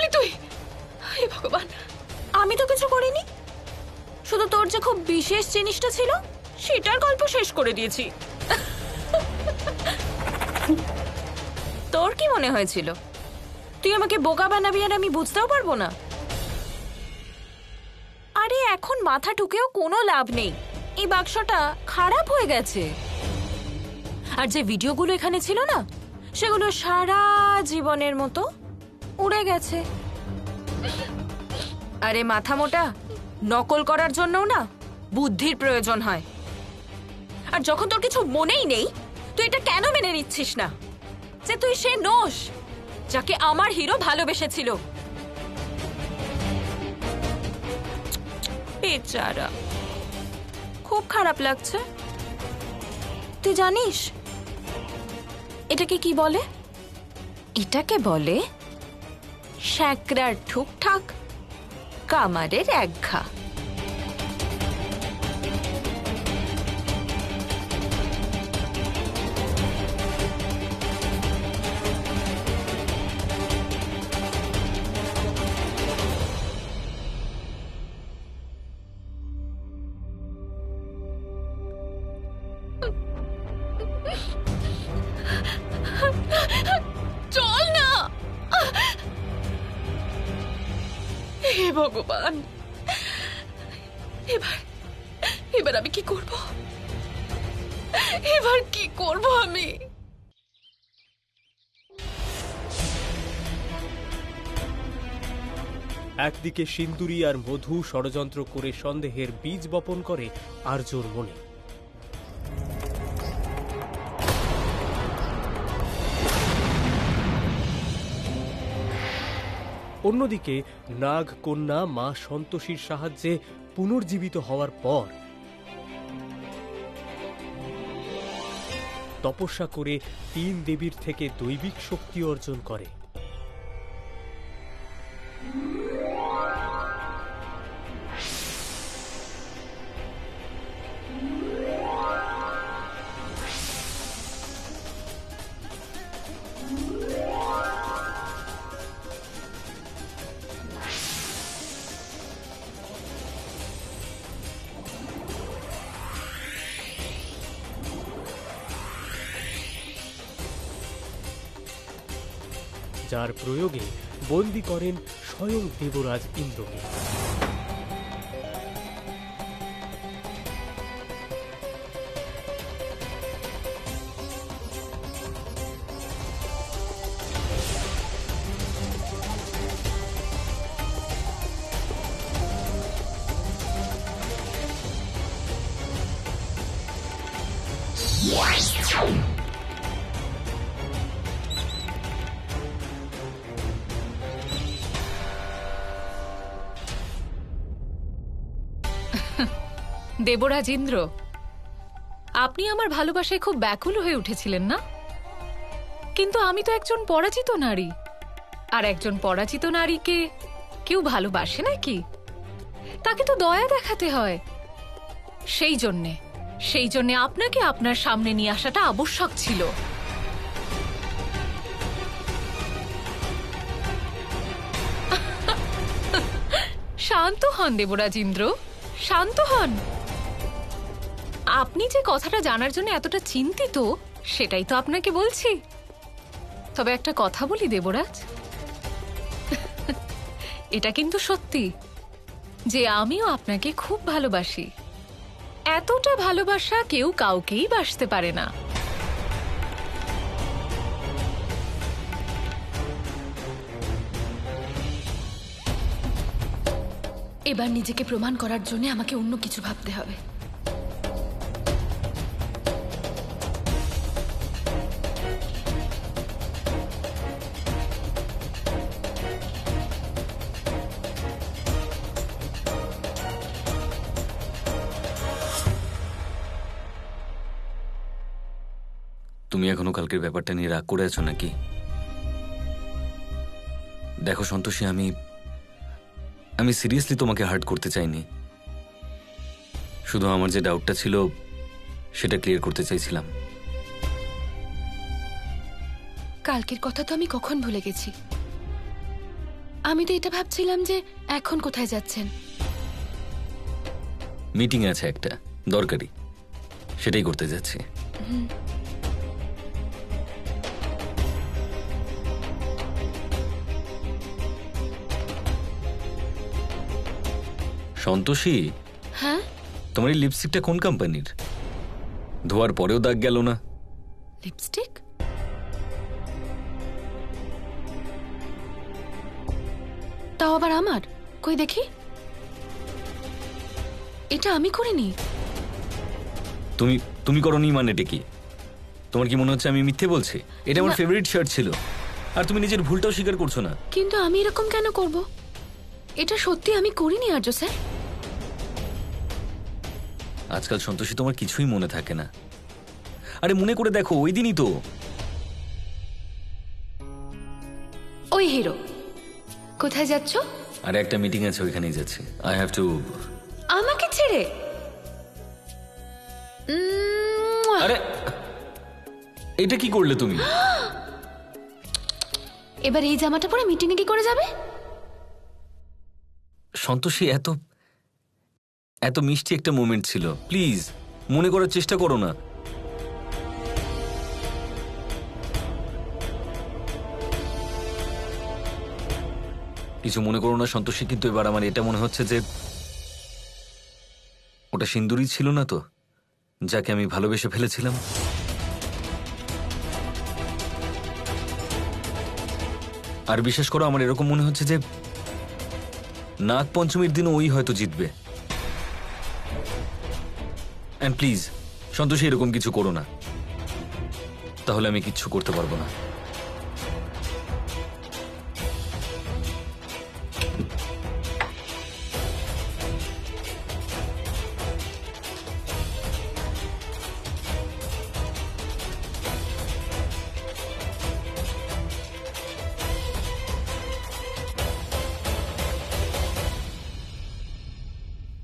করলি তুই? হে ভগবান, আমি তো কিছু করিনি, শুধু তোর যে খুব বিশেষ জিনিসটা ছিল সেটার গল্প শেষ করে দিয়েছি। তোর কি মনে হয়েছিল তুই আমাকে বোকা বানাবি আর আমি বুঝতেও পারবো না? আরে এখন মাথা ঠুকেও কোনো লাভ নেই, এই বাক্সটা খারাপ হয়ে গেছে। আর যে ভিডিওগুলো এখানে ছিল না, সেগুলো সারা জীবনের মতো উড়ে গেছে। আরে মাথা মোটা, নকল করার জন্যও না বুদ্ধির প্রয়োজন হয়। আর যখন তোর কিছু মনেই নেই, তুই এটা কেন মেনে নিচ্ছিস না যে তুই সে নোস যাকে আমার হিরো ভালোবেসেছিল? বেচারা, খুব খারাপ লাগছে। তুই জানিস এটাকে কি বলে? এটাকে বলে শ্যাকরার ঠুকঠাক, কামারের একঘা। চল না। হে ভগবান, এবার এবার আমি কি করব? এবার কি করব আমি? একদিকে সিন্দুরি আর মধু ষড়যন্ত্র করে সন্দেহের বীজ বপন করে আর্যর মনে। অন্যদিকে নাগ কন্যা মা সন্তোষীর সাহায্যে পুনর্জীবিত হওয়ার পর তপস্যা করে 3 দেবীর থেকে দৈবিক শক্তি অর্জন করে। যার প্রয়োগে বন্দী করেন স্বয়ং দেবরাজ ইন্দ্রকে। দেবরাজ ইন্দ্র, আপনি আমার ভালোবাসায় খুব ব্যাকুল হয়ে উঠেছিলেন না? কিন্তু আমি তো একজন পরাজিত নারী, আর একজন পরাজিত নারীকে কেউ ভালোবাসে নাকি? তাকে তো দয়া দেখাতে হয়। সেই জন্যে আপনাকে আপনার সামনে নিয়ে আসাটা আবশ্যক ছিল। শান্ত হন দেবরাজ ইন্দ্র, শান্ত হন। আপনি যে কথাটা জানার জন্য এতটা চিন্তিত, সেটাই তো আপনাকে বলছি। তবে একটা কথা বলি দেবরাজ, এটা কিন্তু সত্যি যে আমিও আপনাকে খুব ভালোবাসি। এতটা ভালোবাসা কেউ কাউকেই বাসতে পারে না। এবার নিজেকে প্রমাণ করার জন্য আমাকে অন্য কিছু ভাবতে হবে। তুমি এখনো কালকের ব্যাপারটা নিয়ে রাগ করে আছো নাকি? দেখো সন্তোষী, আমি সিরিয়াসলি তোমাকে হার্ট করতে চাইনি। শুধু আমার যে ডাউটটা ছিল সেটা ক্লিয়ার করতে চাইছিলাম। কালকের কথা তো আমি কখন ভুলে গেছি। আমি তো এটা ভাবছিলাম যে এখন কোথায় যাচ্ছেন। মিটিং আছে একটা দরকারি, সেটাই করতে যাচ্ছি। সন্তোষী, হ্যাঁ, তোমার এই লিপস্টিকটা কোন কোম্পানির? ধোয়ার পরেও দাগ গেল না। লিপস্টিক? তাও আবার আমার? কই দেখি। এটা আমি করিনি। তুমি তুমি করনি মানেটা কি? তোমার কি মনে হচ্ছে আমি মিথ্যে বলছি? এটা আমার না। ফেভারিট শার্ট ছিল, আর তুমি নিজের ভুলটাও স্বীকার করছো না। কিন্তু আমি এরকম কেন করব? এটা সত্যি আমি করিনি আর্য স্যার। আজকাল সন্তোষী তোমার কিছুই মনে থাকে না। আরে মনে করে দেখো, ওই দিনই তো। ওই হিরো, কোথায় যাচ্ছ? আরে একটা মিটিং আছে, ওইখানেই যাচ্ছি। I have to. আমাকে ছেড়ে? আরে এটা কি করলে তুমি? এবার এই জামাটা পরে মিটিং এ কি করে যাবে? সন্তোষী, এত এত মিষ্টি একটা মোমেন্ট ছিল, প্লিজ মনে করার চেষ্টা করো না। কিছু মনে করো না সন্তোষী, কিন্তু এবার আমার এটা মনে হচ্ছে যে ওটা সিন্দুরই ছিল না তো, যাকে আমি ভালোবেসে ফেলেছিলাম। আর বিশেষ করে আমার এরকম মনে হচ্ছে যে নাগ পঞ্চমীর দিনও ওই হয়তো জিতবে। এন্ড প্লিজ সন্তোষী, এরকম কিছু করো না, তাহলে আমি কিচ্ছু করতে পারবো না।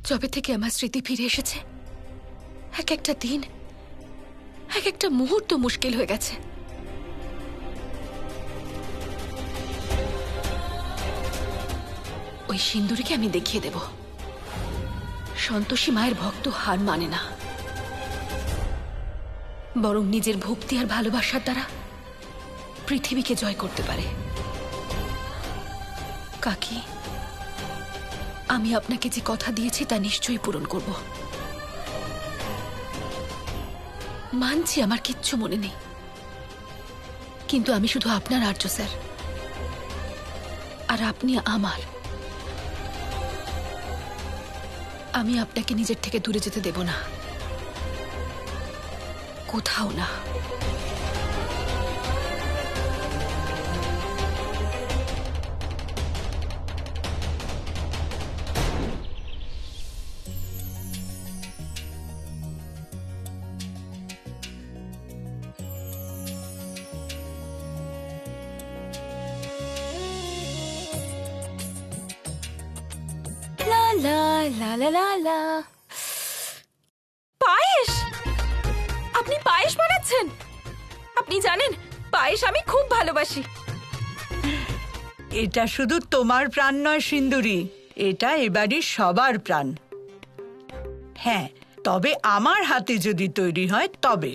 যবে থেকে আমার স্মৃতি ফিরে এসেছে, এক একটা দিন, এক একটা মুহূর্ত মুশকিল হয়ে গেছে। ওই সিন্দুরিকে আমি দেখিয়ে দেব, সন্তোষী মায়ের ভক্ত হার মানে না, বরং নিজের ভক্তি আর ভালোবাসার দ্বারা পৃথিবীকে জয় করতে পারে। কাকি, আমি আপনাকে যে কথা দিয়েছি তা নিশ্চয়ই পূরণ করব। মানছি আমার কিচ্ছু মনে নেই, কিন্তু আমি শুধু আপনার আর্য স্যার, আর আপনি আমার। আমি আপনাকে নিজের থেকে দূরে যেতে দেব না, কোথাও না। লা লা লা লা লা লা। পায়েস! আপনি পায়েস বানাচ্ছেন? আপনি জানেন পায়েস আমি খুব ভালোবাসি। এটা শুধু তোমার প্রাণ নয় সিন্দুরি, এটা এবারই সবার প্রাণ। হ্যাঁ, তবে আমার হাতে যদি তৈরি হয় তবে।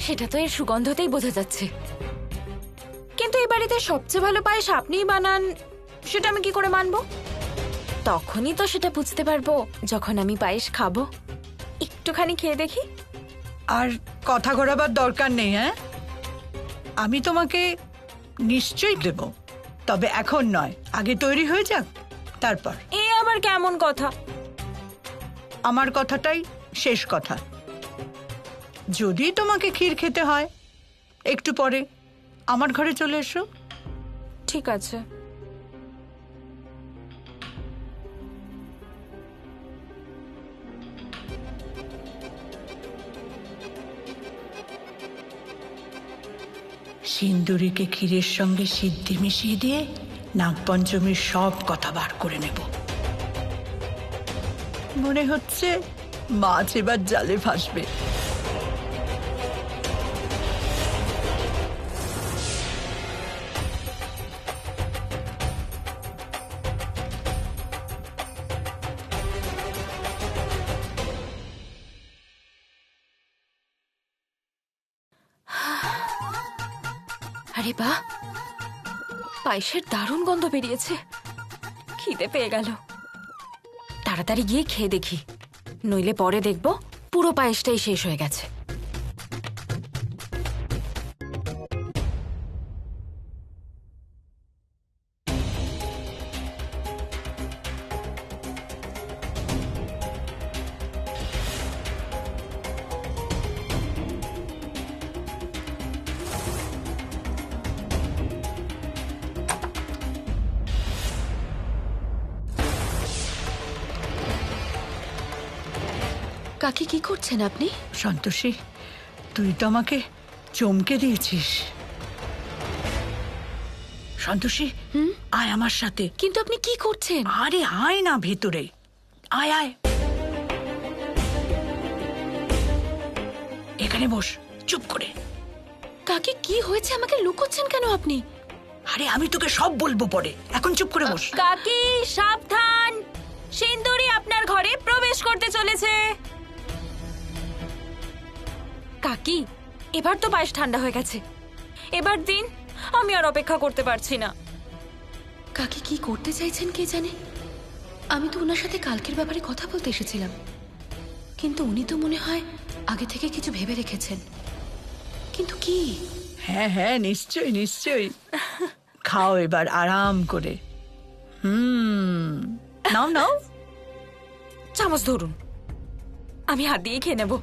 সেটা তো এর সুগন্ধতেই বোঝা যাচ্ছে। কিন্তু এই বাড়িতে সবচেয়ে ভালো পায়েস আপনিই বানান, সেটা আমি কি করে মানবো? তখনই তো সেটা বুঝতে পারবো যখন আমি পায়েস খাবো। একটুখানি খেয়ে দেখি। আর কথা ঘোরাবার দরকার নেই। হ্যাঁ, আমি তোমাকে নিশ্চয়ই দেব, তবে এখন নয়, আগে তৈরি হয়ে যাক তারপর। এ আবার কেমন কথা? আমার কথাটাই শেষ কথা। যদি তোমাকে ক্ষীর খেতে হয় একটু পরে আমার ঘরে চলে এসো। ঠিক আছে। সিন্দুরিকে ক্ষীরের সঙ্গে সিদ্ধি মিশিয়ে দিয়ে নাগপঞ্চমীর সব কথা বার করে নেব। মনে হচ্ছে মাছ এবার জালে ভাসবে। আরে বাহ, পায়েসের দারুণ গন্ধ বেরিয়েছে। খিদে পেয়ে গেল, তাড়াতাড়ি গিয়ে খেয়ে দেখি, নইলে পরে দেখবো পুরো পায়েসটাই শেষ হয়ে গেছে। কাকি কি করছেন আপনি? সন্তোষী, তুই তো আমাকে চমকে দিয়েছিস। সন্তোষী, আয় আমার সাথে। কিন্তু আপনি কি করছেন? আরে আয় না ভেতরে, আয় আয়, এখানে বস চুপ করে। কাকি কি হয়েছে? আমাকে লুকোচ্ছেন কেন আপনি? আরে আমি তোকে সব বলবো পরে, এখন চুপ করে বস। কাকি সাবধান, সিন্দুরি আপনার ঘরে প্রবেশ করতে চলেছে। কাকি, এবার তো পায়েস ঠান্ডা হয়ে গেছে, এবার দিন, আমি আর অপেক্ষা করতে পারছি না। কাকি কি করতে চাইছেন কে জানে। আমি তো ওনার সাথে কালকের ব্যাপারে কথা বলতে এসেছিলাম, কিন্তু উনি তো মনে হয় আগে থেকে কিছু ভেবে রেখেছেন। কিন্তু কি? হ্যাঁ হ্যাঁ, নিশ্চয়ই নিশ্চয়ই। খাও এবার আরাম করে। নাও নাও। চামচ ধরুন, আমি হাত দিয়ে খেয়ে নেব।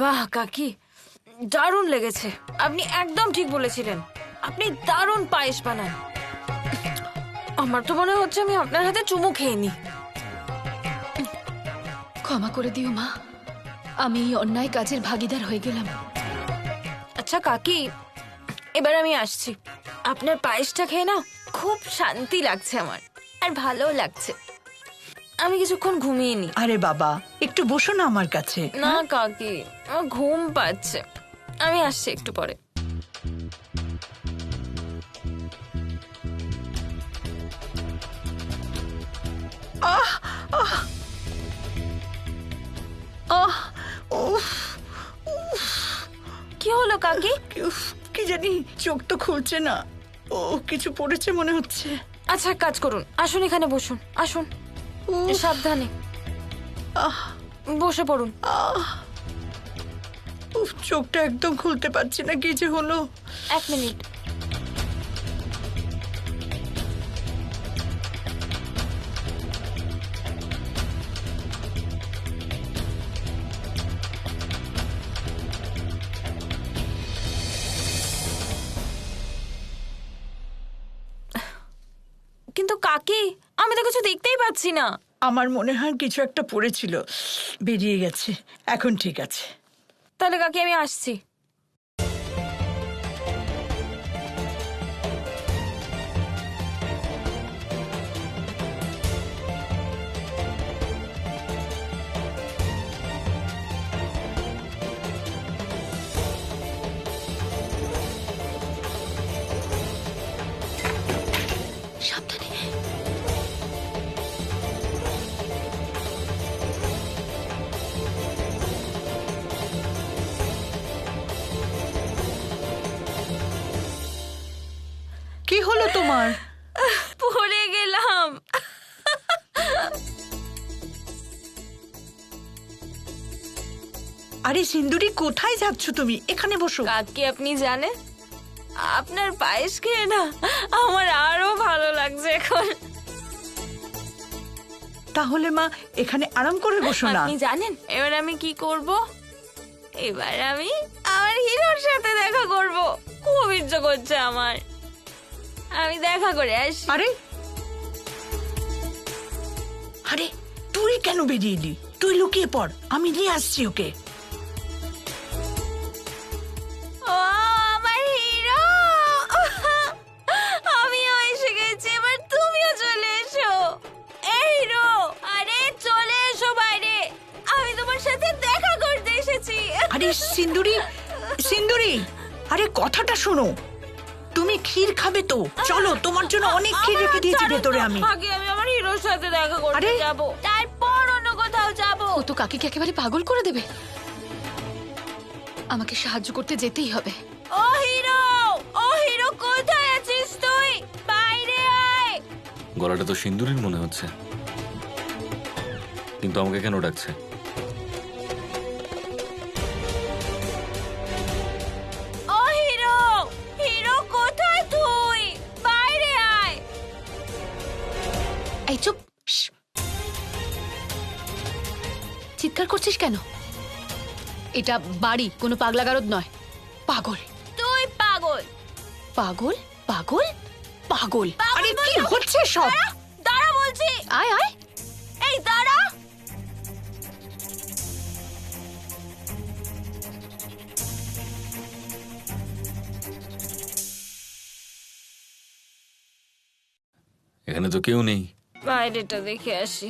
বাহ কাকি, দারুণ লেগেছে। আপনি একদম ঠিক বলেছিলেন, আপনি দারুণ পায়েস বানান। আমার তো মনে হচ্ছে আমি আপনার হাতে চুমু খেয়ে নি। ক্ষমা করে দিও মা, আমি এই অন্যায় কাজের ভাগিদার হয়ে গেলাম। আচ্ছা কাকি, এবার আমি আসছি। আপনার পায়েসটা খেয়ে না খুব শান্তি লাগছে আমার, আর ভালো লাগছে। আমি কিছুক্ষণ ঘুমিয়ে নি। আরে বাবা, একটু বসো না আমার কাছে। না কাকি, আমার ঘুম পাচ্ছে, আমি আসছি একটু পরে। কি হলো কাকি? উফ, কি জানি, চোখ তো খুলছে না। ও কিছু পড়েছে মনে হচ্ছে। আচ্ছা এক কাজ করুন, আসুন এখানে বসুন, আসুন। সাবধানে বসে পড়ুন। উফ, চোখটা একদম খুলতে পারছি না, কি যে হলো। 1 মিনিট। কিন্তু কাকি, আমি তো কিছু দেখতেই পাচ্ছি না। আমার মনে হয় কিছু একটা পড়েছিল, বেরিয়ে গেছে। এখন ঠিক আছে। তাহলে কাকি আমি আসছি। সাবধানে। কি হলো তোমার? পড়ে গেলাম। আরে সিন্দুরি, কোথায় যাচ্ছ তুমি? এখানে বসো। কাকি আপনি জানেন, আপনার পায়েস খেয়ে না আমার আরো ভালো লাগছে এখন। তাহলে মা এখানে আরাম করে বসো না। আপনি জানেন এবার আমি কি করব? এবার আমি আমার হিরোর সাথে দেখা করব। খুব ইচ্ছে করছে আমার, আমি দেখা করে আসি। আরে আরে, তুই কেন বেরিয়ে এলি? তুই লুকিয়ে পড়, আমি নিয়ে আসছি ওকে। ও আমার হিরো, আমিও এসে গেছি, এবার তুমিও চলে এসো। এই হিরো, আরে চলে এসো বাইরে, আমি তোমার সাথে দেখা করতে এসেছি। আরে সিন্দুরি, সিন্দুরি, আরে কথাটা শোনো। তুমি ক্ষীর খাবে তো? চলো, তোমার জন্য অনেক ক্ষীর রেখে দিয়েছি ভেতরে আমি। আগে আমি আমার হিরোর সাথে দেখা করতে আরে! যাব, তারপর অন্য কোথাও যাব। ও তো কাকিকে একেবারে পাগল করে দেবে। আমাকে সাহায্য করতে যেতেই হবে। ও হিরো, ও হিরো, কোথায় আছিস তুই? বাইরে আয়। গলাটা তো সিন্দুরির মনে হচ্ছে, কিন্তু আমাকে কেন ডাকছে? ও হিরো, হিরো কোথায় তুই? বাইরে আয়। এই চুপ! শ্। চিৎকার করছিস কেন? এটা বাড়ি, কোনো পাগলাগারদ নয়। পাগল, তুই পাগল। পাগল, পাগল, পাগল। আরে কি হচ্ছে সব? দাঁড়া বলছি। আয় আয়। এই দাঁড়া। এখানে তো কেউ নেই। বাইরেটা দেখে আসি।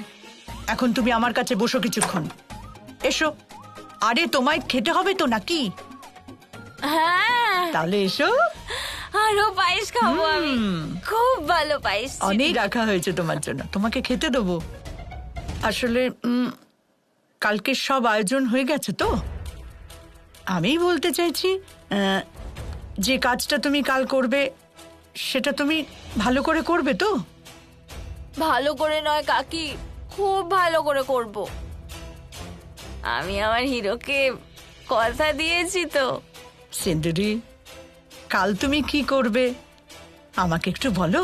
এখন তুমি আমার কাছে বসো কিছুক্ষণ। এসো। আরে তোমায় খেতে হবে তো নাকি? হ্যাঁ, তাহলে এসো। আরো পায়েস খাবো আমি, খুব ভালো পায়েস। অনেক রাখা হয়েছে তোমার জন্য, তোমাকে খেতে দেবো। আসলে কালকের সব আয়োজন হয়ে গেছে তো। আমি বলতে চাইছি, যে কাজটা তুমি কাল করবে সেটা তুমি ভালো করে করবে তো? ভালো করে নয় কাকি, খুব ভালো করে করব। আমি আমার হিরোকে কথা দিয়েছি তো। সিন্দুরি, কাল তুমি কি করবে আমাকে একটু বলো।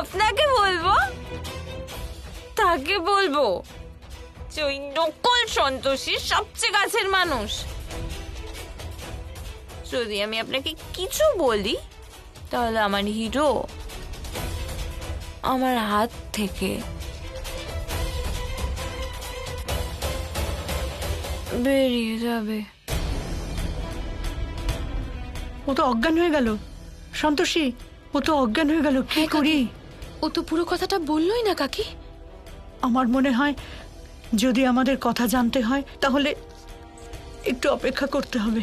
আপনাকে বলবো? তাকে বলবো যে ওই নকল সন্তোষী সবচেয়ে কাছের মানুষ? যদি আমি আপনাকে কিছু বলি তাহলে আমার হিরো আমার হাত থেকে বেরিয়ে যাবে। ও তো অজ্ঞান হয়ে গেল। সন্তোষী, ও তো অজ্ঞান হয়ে গেল, কি করি? ও তো পুরো কথাটা বললোই না কাকি। আমার মনে হয় যদি আমাদের কথা জানতে হয় তাহলে একটু অপেক্ষা করতে হবে।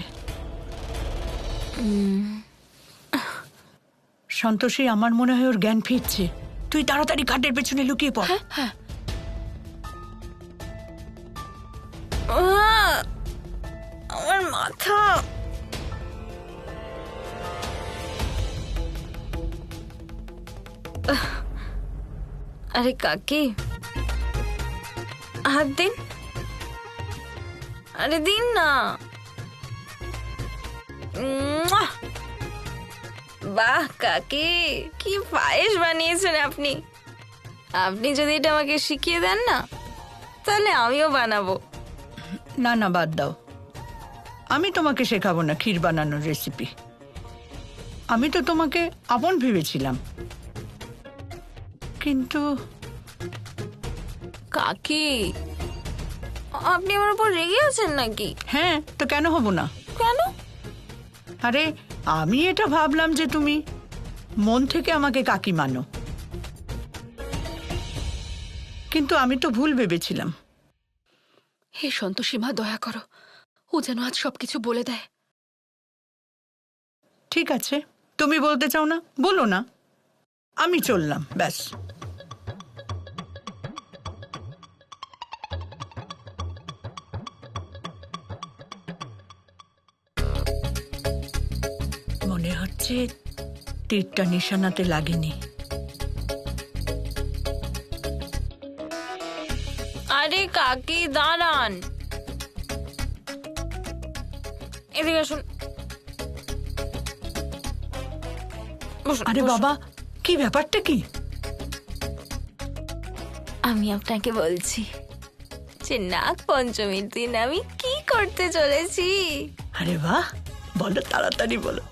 সন্তোষী, আমার মনে হয় ওর জ্ঞান ফিরছে। তুই তাড়াতাড়ি খাটের পেছনে লুকিয়ে পড়। হ্যাঁ, আমার মাথা। আরে কাকি, হাত দিন। আরে দিন না। মুয়া! বাহ কাকি, কি পায়েস বানিয়েছেন আপনি। আপনি যদি এটা আমাকে শিখিয়ে দেন না, তাহলে আমিও বানাবো। না না, বাদ দাও। আমি তোমাকে শেখাবো না ক্ষীর বানানোর রেসিপি। আমি তো তোমাকে আপন ভেবেছিলাম, কিন্তু কাকি, আপনি আমার উপর রেগে আছেন নাকি? হ্যাঁ, তো কেন হব না? কেন? আরে আমি এটা ভাবলাম যে তুমি মন থেকে আমাকে কাকি মানো, কিন্তু আমি তো ভুল ভেবেছিলাম। হে সন্তোষী মা, দয়া করো, ও যেন আজ সবকিছু বলে দেয়। ঠিক আছে, তুমি বলতে চাও না, বলো না, আমি চললাম, ব্যাস। মনে হচ্ছে তীরটা নিশানাতে লাগেনি। আরে কাকি দাঁড়ান, এদিকে আসুন। বসুন, আরে বসুন। বাবা, কি ব্যাপারটা কি? আমি আপনাকে বলছি যে নাগ পঞ্চমীর দিন আমি কি করতে চলেছি। আরে বাহ, বলো তাড়াতাড়ি বলো।